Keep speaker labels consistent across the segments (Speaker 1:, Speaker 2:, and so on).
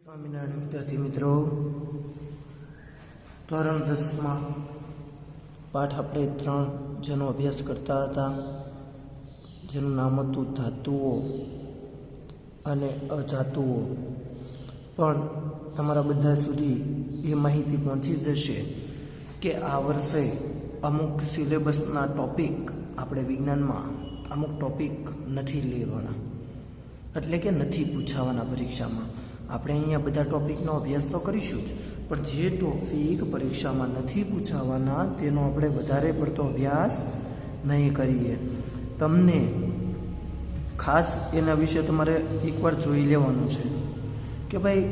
Speaker 1: સ્વામિનારાયણ વિદ્યાર્થી મિત્રો, ધોરણ 10માં પાઠ આપણે 3 જેનો અભ્યાસ કરતા હતા, જેનું નામ હતું ધાતુઓ અને અધાતુઓ. પણ તમારા બધા સુધી એ માહિતી પહોંચી જશે કે આ વર્ષે અમુક સિલેબસના ટોપિક આપણે વિજ્ઞાનમાં અમુક ટોપિક નથી લેવાના, એટલે કે નથી પૂછાવાના પરીક્ષામાં. આપણે અહીંયા બધા ટોપિકનો અભ્યાસ તો કરીશું જ, પણ જે ટોપિક પરીક્ષામાં નથી પૂછાવાના તેનો આપણે વધારે પડતો અભ્યાસ નહીં કરીએ. તમને ખાસ એના વિશે તમારે એકવાર જોઈ લેવાનું છે કે ભાઈ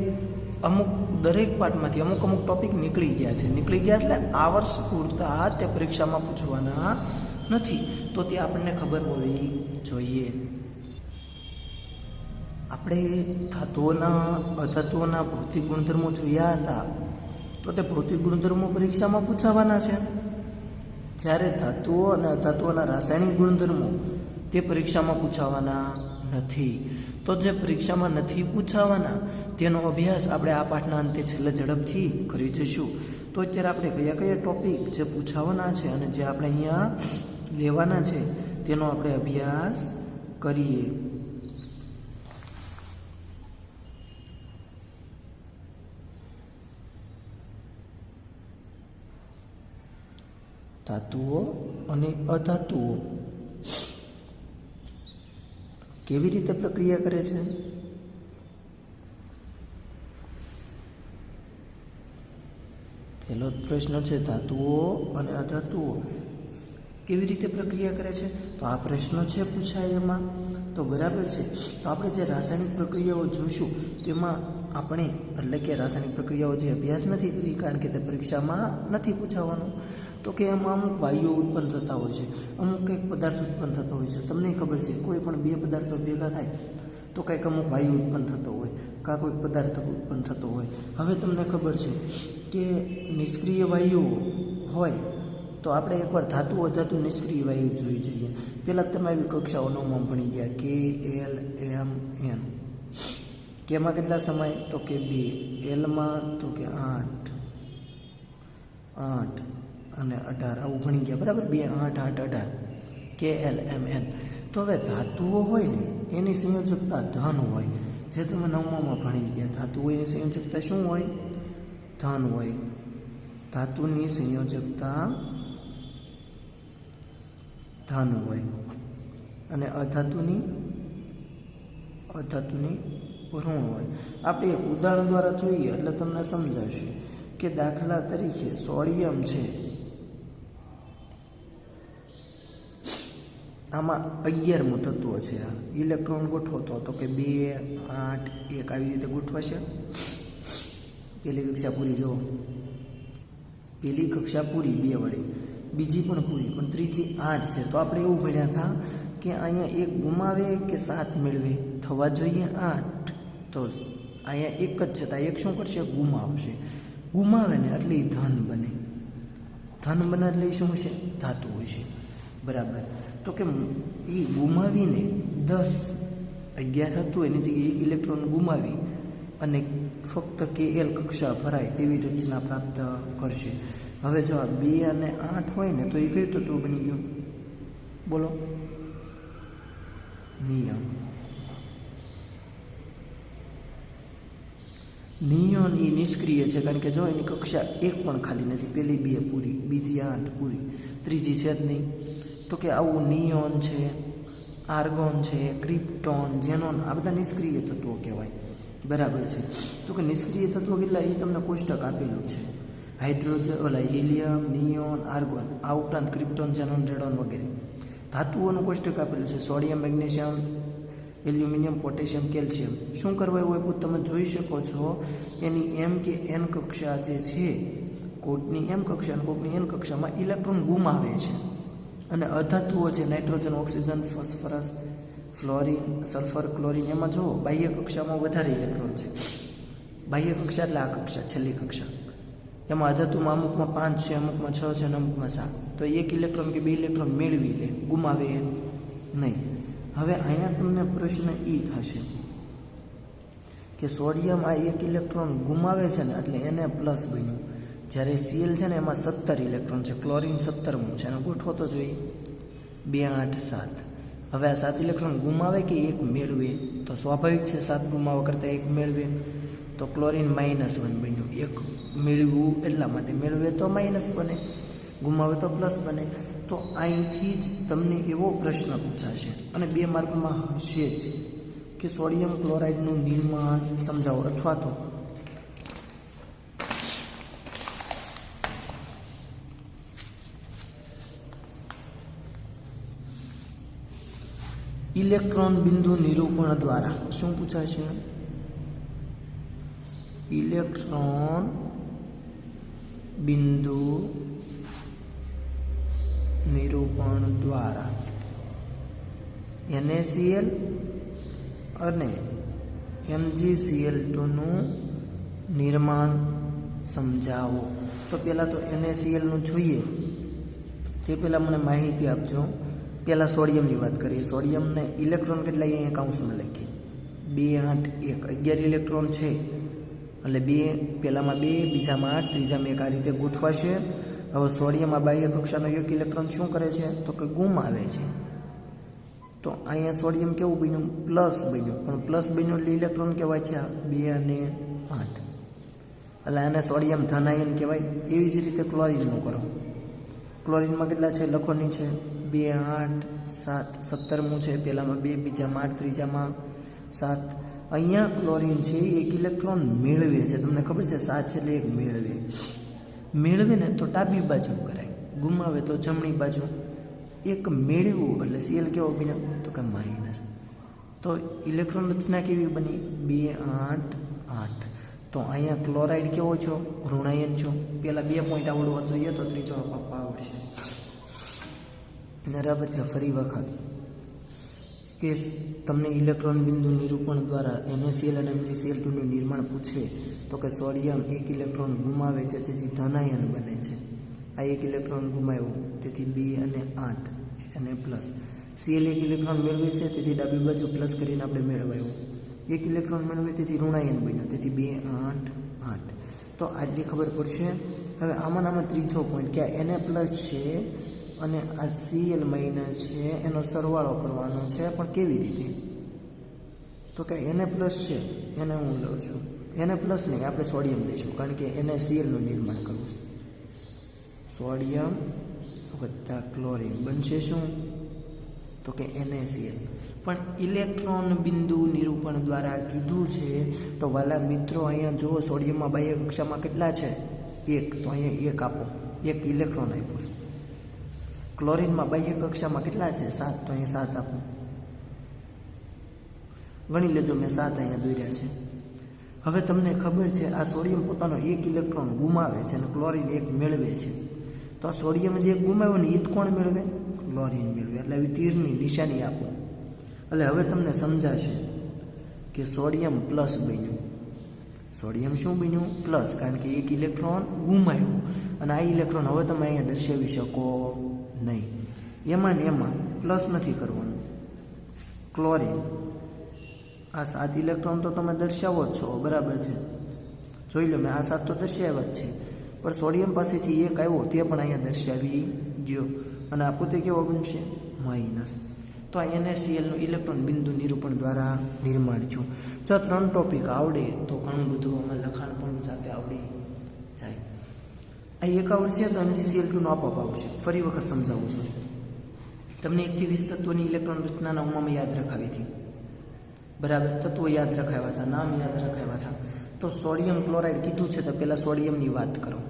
Speaker 1: અમુક દરેક પાઠમાંથી અમુક ટોપિક નીકળી ગયા છે. નીકળી ગયા એટલે આ વર્ષ પૂરતા તે પરીક્ષામાં પૂછવાના નથી, તો તે આપણને ખબર હોવી જોઈએ. આપણે ધાતુઓના અધાતુઓના ભૌતિક ગુણધર્મો જોયા હતા, તો તે ભૌતિક ગુણધર્મો પરીક્ષામાં પૂછાવાના છે. જ્યારે ધાતુઓ અને અધાતુઓના રાસાયણિક ગુણધર્મો તે પરીક્ષામાં પૂછાવાના નથી. તો જે પરીક્ષામાં નથી પૂછાવાના તેનો અભ્યાસ આપણે આ પાઠના અંતે છેલ્લે ઝડપથી કરી જઈશું. તો અત્યારે આપણે કયા કયા ટોપિક જે પૂછાવાના છે અને જે આપણે અહીંયા લેવાના છે તેનો આપણે અભ્યાસ કરીએ. ધાતુઓ અને અધાતુઓ કેવી રીતે પ્રક્રિયા કરે છે? પહેલો પ્રશ્ન છે, ધાતુઓ અને અધાતુઓ કેવી રીતે પ્રક્રિયા કરે છે? તો આ પ્રશ્ન છે પૂછાય એમાં, તો બરાબર છે. તો આપણે જે રાસાયણિક પ્રક્રિયાઓ જોઈશું તેમાં આપણે એટલે કે રાસાયણિક પ્રક્રિયાઓ જે અભ્યાસ નથી કરી, કારણ કે તે પરીક્ષામાં નથી પૂછાવાનું, તો કે એમાં અમુક વાયુઓ ઉત્પન્ન થતા હોય છે, અમુક કંઈક પદાર્થ ઉત્પન્ન થતો હોય છે. તમને ખબર છે કોઈ પણ બે પદાર્થો ભેગા થાય તો કંઈક અમુક વાયુ ઉત્પન્ન થતો હોય, કાં કોઈક પદાર્થ ઉત્પન્ન થતો હોય. હવે તમને ખબર છે કે નિષ્ક્રિય વાયુઓ હોય તો આપણે એકવાર ધાતુ અધાતુ નિષ્ક્રિય વાયુ જોઈ જઈએ. પહેલાં તમે આવી કક્ષાઓ 9માં ભણી ગયા, કે એલ એમ એન. કેમાં કેટલા સમય? તો કે 2. એલમાં તો કે 8 અને 18 આવું ભણી ગયા, બરાબર? 2, 8, 18 કે એલ એમ એન. તો હવે ધાતુઓ હોય ને એની સંયોજકતા ધન હોય, જે તમે 9માં ભણી ગયા. ધાતુઓ એની સંયોજકતા શું હોય? ધન હોય. ધાતુની સંયોજકતા ધન હોય અને અધાતુની ઋણ હોય. આપણે એક ઉદાહરણ દ્વારા જોઈએ એટલે તમને સમજાશે કે દાખલા તરીકે સોડિયમ છે, આમાં 11મું તત્વ છે. ઇલેક્ટ્રોન ગોઠવો તો કે 2, 8, 1 આવી રીતે ગોઠવાશે. પહેલી કક્ષા પૂરી, જો પહેલી કક્ષા પૂરી 2 વડે, બીજી પણ પૂરી, પણ ત્રીજી 8 છે. તો આપણે એવું ભણ્યા હતા કે અહીંયા 1 ગુમાવે કે 7 મેળવે, થવા જોઈએ 8. તો અહીંયા 1 જ છે, તો 1 શું કરશે? ગુમાવશે. ગુમાવે ને એટલે ધન બને. ધન બને એટલે શું છે? ધાતુ હોય છે, બરાબર? તો કે એ ગુમાવીને 10, 11 હતું એની જગ્યાએ 1 ઇલેક્ટ્રોન ગુમાવી અને ફક્ત KL કક્ષા ભરાય તેવી રચના પ્રાપ્ત કરશે. હવે જો આ 2 અને 8 હોય ને તો એ કયું તત્વ બની ગયું? બોલો. નિયોન એ નિષ્ક્રિય છે, કારણ કે જો એની કક્ષા 1 પણ ખાલી નથી. પહેલી 2 પૂરી, બીજી 8 પૂરી, ત્રીજી છે જ નહીં. તો કે આવું નિયોન છે, આર્ગોન છે, ક્રિપ્ટોન, ઝેનોન, આ બધા નિષ્ક્રિય તત્વો કહેવાય, બરાબર છે? તો કે નિષ્ક્રિય તત્વો કેટલા એ તમને કોષ્ટક આપેલું છે. હાઇડ્રોજન, હિલિયમ, નિયોન, આર્ગોન, આ ઉપરાંત ક્રિપ્ટોન, ઝેનોન, રેડોન વગેરે. ધાતુઓનું કોષ્ટક આપેલું છે. Sodium, magnesium, aluminium, potassium, calcium. શું કરવા એવું આપ્યું તમે જોઈ શકો છો. એની M કે N કક્ષા જે છે, કોકની M કક્ષા અને કોકની N કક્ષામાં ઇલેક્ટ્રોન ગુમાવે છે. અને અધાતુઓ છે, nitrogen, oxygen, phosphorus, fluorine, sulphur, chlorine, એમાં જો બાહ્ય કક્ષામાં વધારે ઇલેક્ટ્રોન છે. બાહ્ય કક્ષા એટલે આ કક્ષા, છેલ્લી કક્ષા. એમાં અધાતુમાં અમુકમાં 5 છે, અમુકમાં 6 છે અને અમુકમાં 7. તો 1 ઇલેક્ટ્રોન કે 2 ઇલેક્ટ્રોન મેળવી લે, ગુમાવે નહીં. હવે અહીંયા તમને પ્રશ્ન એ થશે કે સોડિયમ આ એક ઇલેક્ટ્રોન ગુમાવે છે ને એટલે એને પ્લસ બન્યું. જ્યારે Cl છે ને એમાં 17 ઇલેક્ટ્રોન છે, ક્લોરિન 17મું છે, એને ગોઠવો તો જોઈએ. 2 8 7. હવે આ 7 ઇલેક્ટ્રોન ગુમાવે કે એક મેળવે? તો સ્વાભાવિક છે 7 ગુમાવવા કરતાં એક મેળવે, તો ક્લોરિન -1 બન્યું. એક મેળવ્યું એટલા માટે, મેળવે તો માઇનસ બને, ગુમાવે તો પ્લસ બને. તો અહીંથી જ તમને એવો પ્રશ્ન પૂછાશે અને 2 માર્કમાં હશે જ કે સોડિયમ ક્લોરાઇડનું નિર્માણ સમજાવો, અથવા તો ઇલેક્ટ્રોન બિંદુ નિરૂપણ દ્વારા. શું પૂછાશે? ઇલેક્ટ્રોન બિંદુ નિરૂપણ દ્વારા NaCl અને MgCl2નું નિર્માણ સમજાવો. તો પહેલાં તો NaClનું જોઈએ, તે પહેલાં મને માહિતી આપજો. પહેલાં સોડિયમની વાત કરીએ. સોડિયમને ઇલેક્ટ્રોન કેટલા અહીંયા કાઉન્સમાં લખીએ? 2 8 1. 11 ઇલેક્ટ્રોન છે એટલે 2, પહેલામાં 2, બીજામાં 8, ત્રીજામાં 1, આ રીતે ગોઠવાશે. હવે સોડિયમ આ બાહ્ય કક્ષાનો એક ઇલેક્ટ્રોન શું કરે છે? તો કે ગુમાવે છે. તો અહીંયા સોડિયમ કેવું બન્યું? પ્લસ બન્યું. પણ પ્લસ બન્યું એટલે ઇલેક્ટ્રોન કેવા થયા? 2 અને 8. એટલે આને સોડિયમ ધનાયન કહેવાય. એવી જ રીતે ક્લોરિનનું કરો. ક્લોરિનમાં કેટલા છે? લખો નીચે. 2 8 7. 17મું છે, પહેલામાં 2, બીજામાં 8, ત્રીજામાં 7. અહીંયા ક્લોરિન છે એક ઇલેક્ટ્રોન મેળવે છે. તમને ખબર છે 7 છે એટલે એક મેળવે ને તો ડાબી બાજુ કરાય, ગુમાવે તો જમણી બાજુ. એક મેળવ્યું એટલે Cl કેવો બન્યો? તો કે માઇનસ. તો ઇલેક્ટ્રોન રચના કેવી બની? 2 8 8. તો અહીંયા ક્લોરાઇડ કેવો છો? ઋણાયન છો. પહેલાં 2 પોઈન્ટ આવડવા જોઈએ, તો ત્રીજો આવડશે. બરાબર છે. ફરી વખત કે તમને ઇલેક્ટ્રોન બિંદુ નિરૂપણ દ્વારા NaCl અને MgCl2નું નિર્માણ પૂછે તો કે સોડિયમ એક ઇલેક્ટ્રોન ગુમાવે છે, તેથી ધનાયન બને છે. આ એક ઇલેક્ટ્રોન ગુમાવ્યું, તેથી 2 અને 8 અને પ્લસ. Cl એક ઇલેક્ટ્રોન મેળવે છે, તેથી ડાબી બાજુ પ્લસ કરીને આપણે મેળવાયું. એક ઇલેક્ટ્રોન મેળવે તેથી ઋણાયન બન્યું, તેથી 2 8 8. તો આટલી ખબર પડશે. હવે આમાં ત્રીજો પોઈન્ટ કે આ Na પ્લસ છે અને આ Cl માઇનસ છે, એનો સરવાળો કરવાનો છે. પણ કેવી રીતે? તો કે Na પ્લસ છે, એને હું લઉં છું. Na પ્લસ નહીં, આપણે સોડિયમ લઈશું, કારણ કે NaClનું નિર્માણ કરવું છે. સોડિયમ વત્તા ક્લોરિન બનશે શું? તો કે NaCl. પણ ઇલેક્ટ્રોન બિંદુ નિરૂપણ દ્વારા કીધું છે. તો વાલા મિત્રો, અહીંયા જુઓ, સોડિયમમાં બાહ્ય કક્ષામાં કેટલા છે? 1. તો અહીંયા 1 આપો, 1 ઇલેક્ટ્રોન આપ્યું છે. ક્લોરિનમાં બાહ્ય કક્ષામાં કેટલા છે? 7. તો અહીંયા 7 આપો. ગણી લેજો, મેં 7 અહીંયા દોર્યા છે. હવે તમને ખબર છે આ સોડિયમ પોતાનો 1 ઇલેક્ટ્રોન ગુમાવે છે અને ક્લોરિન 1 મેળવે છે. તો આ સોડિયમ જે ગુમાવ્યો ને એ જ કોણ મેળવે? ક્લોરિન મેળવે. એટલે આવી તીરની નિશાની આપો. એટલે હવે તમને સમજાશે કે સોડિયમ પ્લસ બન્યું. સોડિયમ શું બન્યું? પ્લસ, કારણ કે 1 ઇલેક્ટ્રોન ગુમાવ્યું. અને આ ઇલેક્ટ્રોન હવે તમે અહીંયા દર્શાવી શકો નહીં. એમાં ને એમાં પ્લસ નથી કરવાનું. ક્લોરિન આ 7 ઇલેક્ટ્રોન તો તમે દર્શાવો જ છો, બરાબર છે. જોઈ લો, મેં આ 7 તો દર્શાવ્યા જ છે, પણ સોડિયમ પાસેથી 1 આવ્યો તે પણ અહીંયા દર્શાવી દો. અને આ પોતે કેવો બનશે? માઇનસ. તો આ NaClનું ઇલેક્ટ્રોન બિંદુ નિરૂપણ દ્વારા નિર્માણ થયું. જો 3 ટોપિક આવડે તો ઘણું બધું આમાં લખાણ પણ જાતે આવડી જાય. આ એક આવડશે તો MgCl2નું આપોઆપ આવશે. ફરી વખત સમજાવું છું. તમને 1 થી 20 તત્વોની ઇલેક્ટ્રોન રચનાના ઉમમાં યાદ રખાવી હતી, બરાબર? તત્વો યાદ રખાવ્યા હતા, નામ યાદ રખાવ્યા હતા. તો સોડિયમ ક્લોરાઇડ કીધું છે તો પહેલાં સોડિયમની વાત કરો.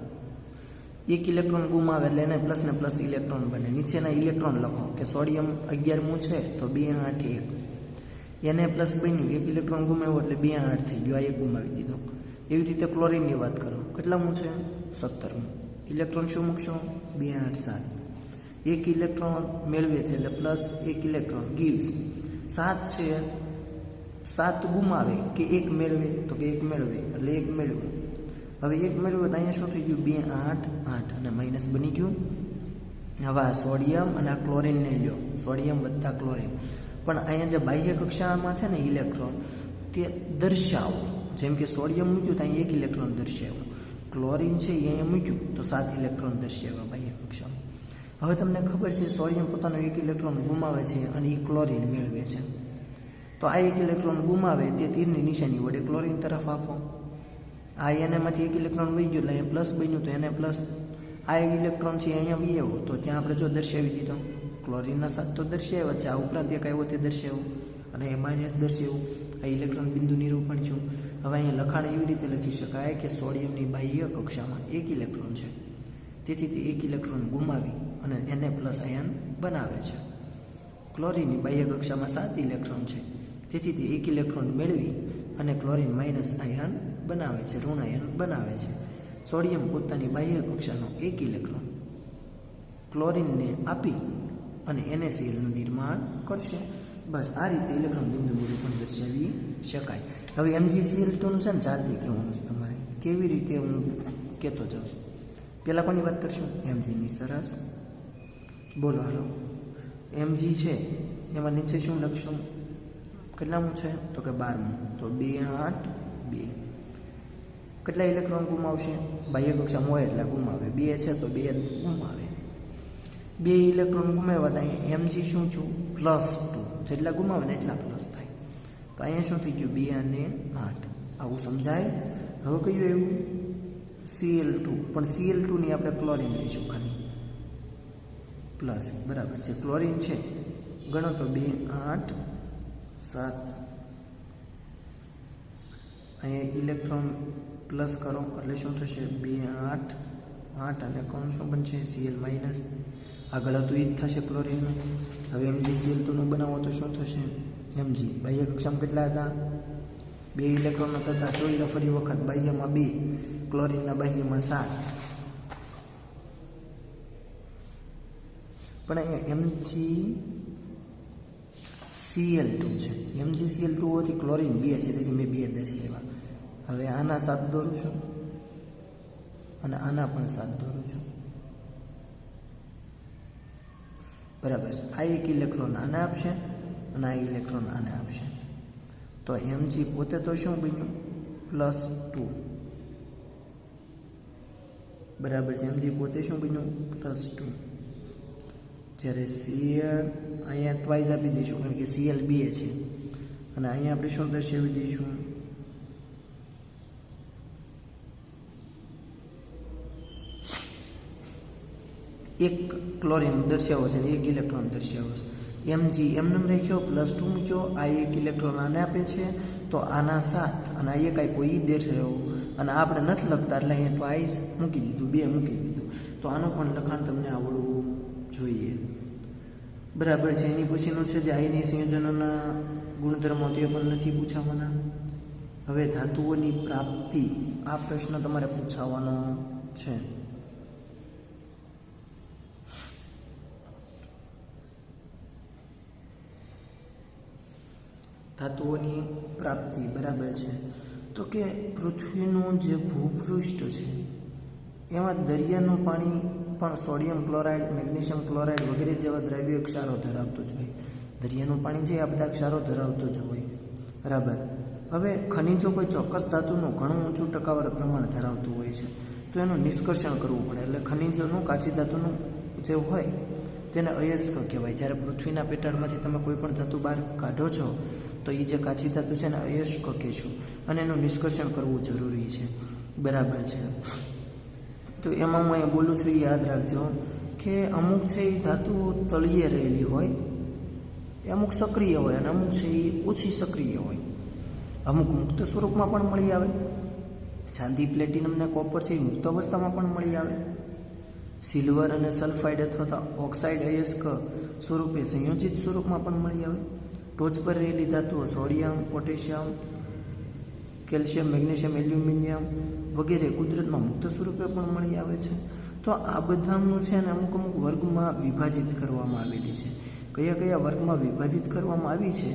Speaker 1: 1 ઇલેક્ટ્રોન ગુમાવે એટલે એને પ્લસ ને પ્લસ ઇલેક્ટ્રોન બને. નીચેના ઇલેક્ટ્રોન લખો કે સોડિયમ 11મું છે તો 2 8 1. એને પ્લસ બન્યું, 1 ઇલેક્ટ્રોન ગુમાવ્યો એટલે 2 8 થઈ ગયો, આ 1 ગુમાવી દીધો. એવી રીતે ક્લોરિનની વાત કરો. કેટલામું છે? 17મું. ઇલેક્ટ્રોન શું મૂકશો? 2 8 7. 1 ઇલેક્ટ્રોન મેળવે છે એટલે પ્લસ 1 ઇલેક્ટ્રોન ગીવ્સ. 7 છે, 7 ગુમાવે કે 1 મેળવે? તો કે 1 મેળવે એટલે 1 મેળવે. હવે 1 મેળવ્યો તો અહીંયા શું થઈ ગયું? 2 8 8 અને માઇનસ બની ગયું. હવે આ સોડિયમ અને આ ક્લોરિનને લ્યો, સોડિયમ વત્તા ક્લોરિન. પણ અહીંયા જે બાહ્ય કક્ષામાં છે ને ઇલેક્ટ્રોન, કે દર્શાવો. જેમ કે સોડિયમ મૂક્યું તો અહીં 1 ઇલેક્ટ્રોન દર્શાવ્યું, ક્લોરિન છે એ અહીંયા મૂક્યું તો 7 ઇલેક્ટ્રોન દર્શાવ્યા બાહ્ય કક્ષામાં. હવે તમને ખબર છે સોડિયમ પોતાનો 1 ઇલેક્ટ્રોન ગુમાવે છે અને એ ક્લોરિન મેળવે છે. તો આ 1 ઇલેક્ટ્રોન ગુમાવે તે તીરની નિશાની વડે ક્લોરિન તરફ આપો. આ એનેમાંથી 1 ઇલેક્ટ્રોન વહી ગયું એટલે અહીંયા પ્લસ બન્યું તો એને પ્લસ. આ 1 ઇલેક્ટ્રોન છે અહીંયા વી આવ્યો તો ત્યાં આપણે જો દર્શાવી દીધો ક્લોરિનના 7 તો દર્શાવ્યા છે, આ ઉપરાંત એક આવ્યો તે દર્શાવ્યું અને એ માઇનસ દર્શાવ્યું. આ ઇલેક્ટ્રોન બિંદુ નિરૂપણ છું. હવે અહીંયા લખાણ એવી રીતે લખી શકાય કે સોડિયમની બાહ્ય કક્ષામાં 1 ઇલેક્ટ્રોન છે, તેથી તે 1 ઇલેક્ટ્રોન ગુમાવી અને એને પ્લસ આયન બનાવે છે. ક્લોરિનની બાહ્ય કક્ષામાં 7 ઇલેક્ટ્રોન છે, તેથી તે 1 ઇલેક્ટ્રોન મેળવી અને ક્લોરિન માઇનસ આયન બનાવે છે, ઋણ આયન બનાવે છે. સોડિયમ પોતાની બાહ્ય કક્ષાનો 1 ઇલેક્ટ્રોન ક્લોરિનને આપી અને NaClનું નિર્માણ કરશે. બસ આ રીતે ઇલેક્ટ્રોન બિંદુ નિરૂપણ દર્શાવી શકાય. હવે MgCl2નું છે ને જાતે કહેવાનું છે તમારે, કેવી રીતે હું કહેતો જાઉં છું. પહેલાં કોની વાત કરશું? Mgની. સરસ, બોલો હાલો. Mg છે એમાં નીચે શું લખશું? કેટલામું છે તો કે 12મું, તો 2 8 2. કેટલા ઇલેક્ટ્રોન ગુમાવશે? બાહ્ય કક્ષામાં હોય એટલે ગુમાવે. 2 છે તો 2 ગુમાવે. 2 ઇલેક્ટ્રોન ગુમાવ્યા હતા. અહીંયા Mg શું છું? +2. જેટલા ગુમાવે ને એટલા પ્લસ થાય. તો અહીંયા શું થઈ ગયું? 2 અને 8. આવું સમજાય? હવે કયું એવું? Cl2. પણ Cl2ની આપણે ક્લોરિન લઈશું ખાલી પ્લસ. બરાબર છે, ક્લોરિન છે ગણો તો 2 8 7. અહીંયા ઇલેક્ટ્રોન પ્લસ કરો એટલે શું થશે? 2 8 8 અને કોણ શું બનશે? Cl minus. આગળ હતું એ જ થશે ક્લોરિનનું. હવે MgCl2નું બનાવો તો શું થશે? Mg બાહ્ય કક્ષામાં કેટલા હતા? 2 ઇલેક્ટ્રોનો થતા. જોઈ લો ફરી વખત, બાહ્યમાં 2, ક્લોરિનના બાહ્યમાં 7. પણ અહીંયા MgCl2 છે. MgCl2 હોવાથી ક્લોરિન 2 છે, તેથી મેં 2 દર્શાવ્યા. હવે આના 7 દોરું છું અને આના પણ 7 દોરું છું. બરાબર છે. આ 1 ઇલેક્ટ્રોન આને આપશે અને આ ઇલેક્ટ્રોન આને આપશે. તો Mg પોતે તો શું બન્યું? +2. બરાબર છે. Mg પોતે શું બન્યું? +2. જ્યારે Cl અહીંયા ટ્વાઇસ આપી દઈશું કારણ કે Cl 2 છે અને અહીંયા આપણે શું દર્શાવી દઈશું? એક ક્લોરિન દર્શાવો છે અને 1 ઇલેક્ટ્રોન દર્શાવો છે. Mg એમને રાખ્યો, +2 મૂક્યો, આ 1 ઇલેક્ટ્રોન આને આપે છે તો આના 7 અને આ 1 આપ્યો એ દર્શાવ્યો અને આપણે નથી લખતા એટલે અહીંયા ટ્વાઇસ મૂકી દીધું, 2 મૂકી દીધું. તો આનું પણ લખાણ તમને આવડવું જોઈએ. બરાબર છે. એની પછીનું છે જે આયની સંયોજનોના ગુણધર્મો તે પણ નથી પૂછાવાના. હવે ધાતુઓની પ્રાપ્તિ, આ પ્રશ્ન તમારે પૂછાવાનો છે. ધાતુઓની પ્રાપ્તિ. બરાબર છે. તો કે પૃથ્વીનું જે ભૂપૃષ્ઠ છે એમાં દરિયાનું પાણી પણ સોડિયમ ક્લોરાઇડ, મેગ્નેશિયમ ક્લોરાઇડ વગેરે જેવા દ્રવ્ય ક્ષારો ધરાવતો જ હોય. દરિયાનું પાણી છે આ બધા ક્ષારો ધરાવતો જ હોય. બરાબર. હવે ખનિજો કોઈ ચોક્કસ ધાતુનું ઘણું ઊંચું ટકાવારી પ્રમાણ ધરાવતું હોય છે તો એનું નિષ્કર્ષણ કરવું પડે. એટલે ખનિજોનું, કાચી ધાતુનું જે હોય તેને અયસ્ક કહેવાય. જ્યારે પૃથ્વીના પેટાળમાંથી તમે કોઈ પણ ધાતુ બહાર કાઢો છો તો એ જે કાચી ધાતુ છે એને અયસ્ક કહેશું અને એનું નિષ્કર્ષણ કરવું જરૂરી છે. બરાબર છે. તો એમાં હું અહીંયા બોલું છું એ યાદ રાખજો કે અમુક છે એ ધાતુ તળિયે રહેલી હોય, અમુક સક્રિય હોય અને અમુક છે એ ઓછી સક્રિય હોય. અમુક મુક્ત સ્વરૂપમાં પણ મળી આવે. ચાંદી, પ્લેટિનમ ને કોપર છે એ મુક્ત અવસ્થામાં પણ મળી આવે. સિલ્વર અને સલ્ફાઇડ અથવા તો ઓક્સાઇડ અયસ્ક સ્વરૂપે સંયોજિત સ્વરૂપમાં પણ મળી આવે. ટોચ પર રહેલી ધાતુઓ sodium, potassium, calcium, magnesium, aluminium વગેરે કુદરતમાં મુક્ત સ્વરૂપે પણ મળી આવે છે. તો આ બધાનું છે ને અમુક અમુક વર્ગમાં વિભાજિત કરવામાં આવેલી છે. કયા કયા વર્ગમાં વિભાજિત કરવામાં આવી છે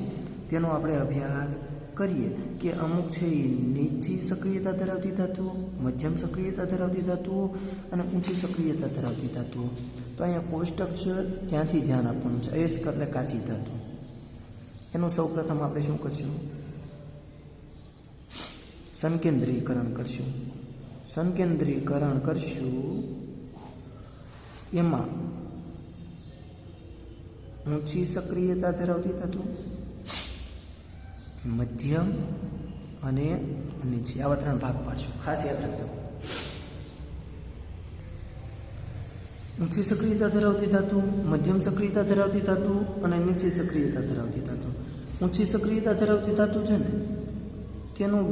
Speaker 1: તેનો આપણે અભ્યાસ કરીએ કે અમુક છે એ નીચી સક્રિયતા ધરાવતી ધાતુઓ, મધ્યમ સક્રિયતા ધરાવતી ધાતુઓ અને ઊંચી સક્રિયતા ધરાવતી ધાતુઓ. તો અહીંયા કોષ્ટક છે ત્યાંથી ધ્યાન આપવાનું છે. અયસ્ક એટલે કાચી ધાતુ. એનું સૌ પ્રથમ આપણે શું કરશું? સંકેન્દ્રીકરણ કરશું. સંકેન્દ્રીકરણ કરશું એમાં ઊંચી સક્રિયતા ધરાવતી ધાતુ, મધ્યમ અને નીચી, આવા 3 ભાગ પાડશું. ખાસ યાદ રાખજો. ઊંચી સક્રિયતા ધરાવતી ધાતુ, મધ્યમ સક્રિયતા ધરાવતી ધાતુ અને નીચી સક્રિયતા ધરાવતી ધાતુ. ઊંચી સક્રિયતા ધરાવતી ધાતુ છે ને તેનું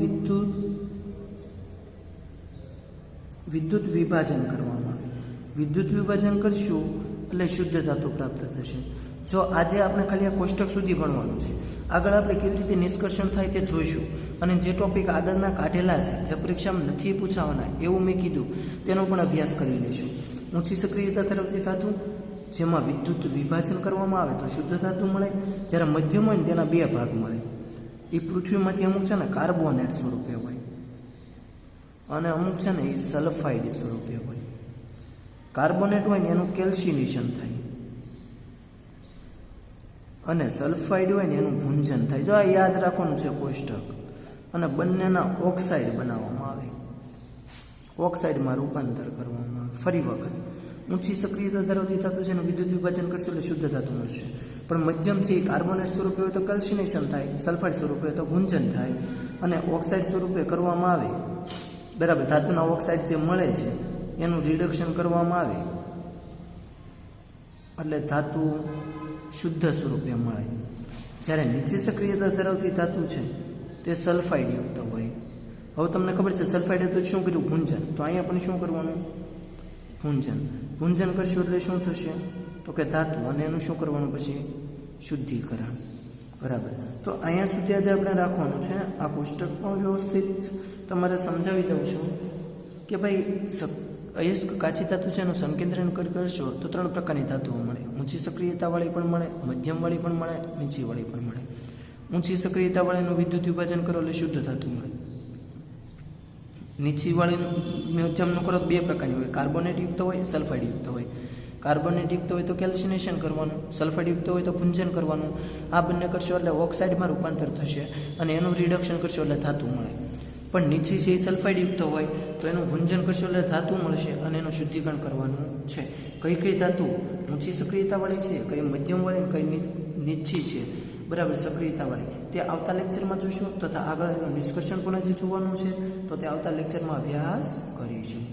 Speaker 1: વિદ્યુત વિભાજન કરવામાં આવે. વિદ્યુત વિભાજન કરશું એટલે શુદ્ધ ધાતુ પ્રાપ્ત થશે. જો આજે આપણે ખાલી આ કોષ્ટક સુધી ભણવાનું છે, આગળ આપણે કેવી રીતે નિષ્કર્ષણ થાય તે જોઈશું. અને જે ટોપિક આગળના કાઢેલા છે, જે પરીક્ષામાં નથી પૂછાવાના એવું મેં કીધું, તેનો પણ અભ્યાસ કરી લઈશું. ઊંચી સક્રિયતા ધરાવતી ધાતુ જેમાં વિદ્યુત વિભાજન કરવામાં આવે તો શુદ્ધ ધાતુ મળે. જ્યારે મધ્યમ હોય ને તેના 2 ભાગ મળે. એ પૃથ્વીમાંથી અમુક છે ને કાર્બોનેટ સ્વરૂપે હોય અને અમુક છે ને એ સલ્ફાઇડ સ્વરૂપે હોય. કાર્બોનેટ હોય ને એનું કેલ્સિનેશન થાય અને સલ્ફાઇડ હોય ને એનું ભૂંજન થાય. જો આ યાદ રાખવાનું છે કોષ્ટક. અને બંનેના ઓક્સાઇડ બનાવવામાં આવે, ઓક્સાઇડમાં રૂપાંતર કરવામાં આવે. ફરી વખત, ઊંચી સક્રિયતા ધરાવતી ધાતુ છે એનું વિદ્યુત વિભાજન કરશે એટલે શુદ્ધ ધાતુ મળશે. પણ મધ્યમ છે એ કાર્બોનેટ સ્વરૂપે હોય તો કેલ્સિનેશન થાય, સલ્ફાઇડ સ્વરૂપે હોય તો ભૂંજન થાય અને ઓક્સાઇડ સ્વરૂપે કરવામાં આવે. બરાબર, ધાતુના ઓક્સાઇડ જે મળે છે એનું રિડક્શન કરવામાં આવે એટલે ધાતુ શુદ્ધ સ્વરૂપે મળે. જ્યારે નીચી સક્રિયતા ધરાવતી ધાતુ છે તે સલ્ફાઇડયુક્ત હોય. હવે તમને ખબર છે સલ્ફાઇડે તો શું કર્યું? ભૂંજન. તો અહીંયા પણ શું કરવાનું? ભૂંજન. ભૂંજન કરશું એટલે શું થશે? તો કે ધાતુ, અને એનું શું કરવાનું પછી? શુદ્ધિકરણ. બરાબર. તો અહીંયા સુધી આજે આપણે રાખવાનું છે. આ પુસ્તક પણ વ્યવસ્થિત તમારે સમજાવી દઉં છું કે ભાઈ અયસ્ક કાચી ધાતુ છે એનું સંકેન્દ્રણ કરશો તો 3 પ્રકારની ધાતુઓ મળે. ઊંચી સક્રિયતાવાળી પણ મળે, મધ્યમવાળી પણ મળે, નીચીવાળી પણ મળે. ઊંચી સક્રિયતાવાળીનું વિદ્યુત વિભાજન કરો એટલે શુદ્ધ ધાતુ મળે. નીચીવાળી મધ્યમનું કરો 2 પ્રકારની હોય, કાર્બોનેટયુક્ત હોય, સલ્ફાઇડયુક્ત હોય. કાર્બોનેટયુક્ત હોય તો કેલ્સિનેશન કરવાનું, સલ્ફાઇડયુક્ત હોય તો ભૂંજન કરવાનું. આ બંને કરશો એટલે ઓક્સાઇડમાં રૂપાંતર થશે અને એનું રિડક્શન કરશો એટલે ધાતુ મળે. પણ નીચી છે એ સલ્ફાઇડયુક્ત હોય તો એનું ભૂંજન કરશો એટલે ધાતુ મળશે અને એનું શુદ્ધિકરણ કરવાનું છે. કઈ ધાતુ ઊંચી સક્રિયતાવાળી છે, કઈ મધ્યમવાળી, કઈ નીચી છે, બરાબર, સક્રિયતાવાળી, તે આવતા લેક્ચરમાં જોઈશું. તથા આગળ એનું નિષ્કર્ષણ પણ હજી જોવાનું છે, તો તે આવતા લેક્ચરમાં અભ્યાસ કરીશું.